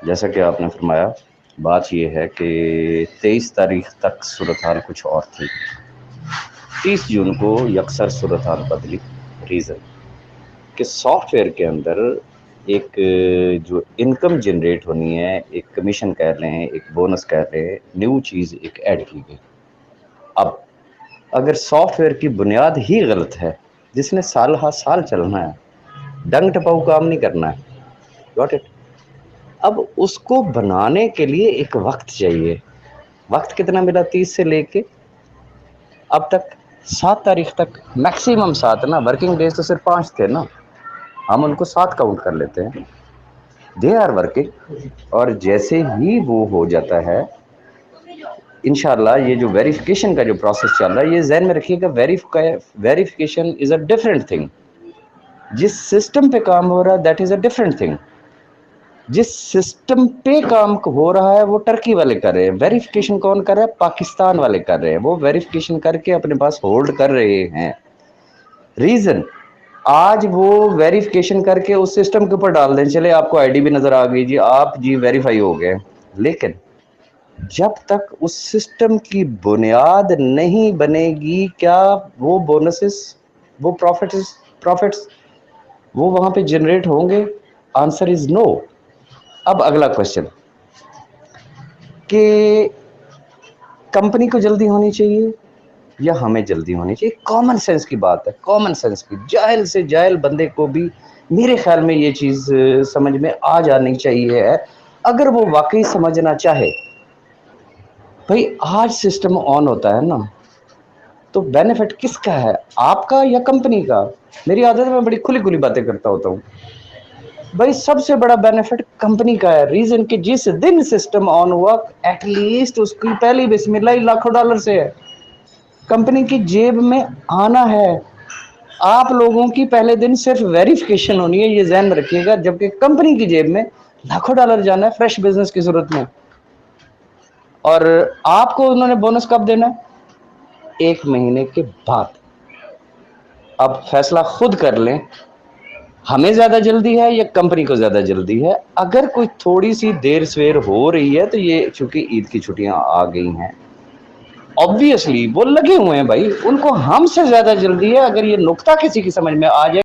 جیسا کہ آپ نے فرمایا، بات یہ ہے کہ 23 تاریخ تک صورتحال کچھ اور تھی، 30 جون کو یکسر صورتحال بدلی۔ ریزن کہ سافٹ ویئر کے اندر ایک جو انکم جنریٹ ہونی ہے، ایک کمیشن کہہ رہے ہیں، ایک بونس کہہ رہے ہیں، نیو چیز ایک ایڈ کی گئی۔ اب اگر سافٹ ویئر کی بنیاد ہی غلط ہے، جس نے سال ہا سال چلنا ہے، ڈنگ ٹپاؤ کام نہیں کرنا ہے، گاٹ اٹ۔ اب اس کو بنانے کے لیے ایک وقت چاہیے۔ وقت کتنا ملا 30 سے لے کے اب تک؟ 7 تاریخ تک، میکسیمم 7 نا، ورکنگ ڈیز تو صرف 5 تھے نا، ہم ان کو 7 کاؤنٹ کر لیتے ہیں۔ دے آر ورکنگ، اور جیسے ہی وہ ہو جاتا ہے انشاءاللہ یہ جو ویریفیکیشن کا جو پروسیس چل رہا ہے، یہ ذہن میں رکھیے گا، verification is a different thing. جس سسٹم پہ کام ہو رہا ہے that is a different thing. جس سسٹم پہ کام ہو رہا ہے وہ ٹرکی والے کر رہے ہیں، ویریفیکیشن کون کر رہا ہے؟ پاکستان والے کر رہے ہیں، وہ ویریفیکیشن کر کے اپنے پاس ہولڈ کر رہے ہیں۔ ریزن آج وہ ویریفیکیشن کر کے اس سسٹم کے اوپر ڈال دیں، چلے آپ کو آئی ڈی بھی نظر آ گئی، جی آپ جی ویریفائی ہو گئے، لیکن جب تک اس سسٹم کی بنیاد نہیں بنے گی، کیا وہ بونسز، وہ پروفٹس وہ وہاں پہ جنریٹ ہوں گے؟ آنسر از نو۔ اب اگلا کوشچن کہ کمپنی کو جلدی ہونی چاہیے یا ہمیں جلدی ہونی چاہیے؟ کامن سینس کی بات ہے، کامن سینس کی، جاہل سے جاہل بندے کو بھی میرے خیال میں یہ چیز سمجھ میں آ جانی چاہیے ہے، اگر وہ واقعی سمجھنا چاہے۔ بھائی آج سسٹم آن ہوتا ہے نا، تو بینیفٹ کس کا ہے، آپ کا یا کمپنی کا؟ میری عادت میں بڑی کھلی کھلی باتیں کرتا ہوتا ہوں۔ بھائی سب سے بڑا بینیفٹ کمپنی کا ہے۔ ریزن کہ جس دن سسٹم آن ہوا ایٹ لیسٹ اس کی پہلی بسم اللہ لاکھوں ڈالر سے ہے، کمپنی کی جیب میں آنا ہے۔ آپ لوگوں کی پہلے دن صرف ویریفیکیشن ہونی ہے، یہ ذہن میں رکھیے گا، جبکہ کمپنی کی جیب میں لاکھوں ڈالر جانا ہے فریش بزنس کی صورت میں۔ اور آپ کو انہوں نے بونس کب دینا ہے؟ 1 مہینے کے بعد۔ اب فیصلہ خود کر لیں، ہمیں زیادہ جلدی ہے یا کمپنی کو زیادہ جلدی ہے؟ اگر کوئی تھوڑی سی دیر سویر ہو رہی ہے تو یہ چونکہ عید کی چھٹیاں آ گئی ہیں، obviously وہ لگے ہوئے ہیں بھائی، ان کو ہم سے زیادہ جلدی ہے۔ اگر یہ نقطہ کسی کی سمجھ میں آ جائے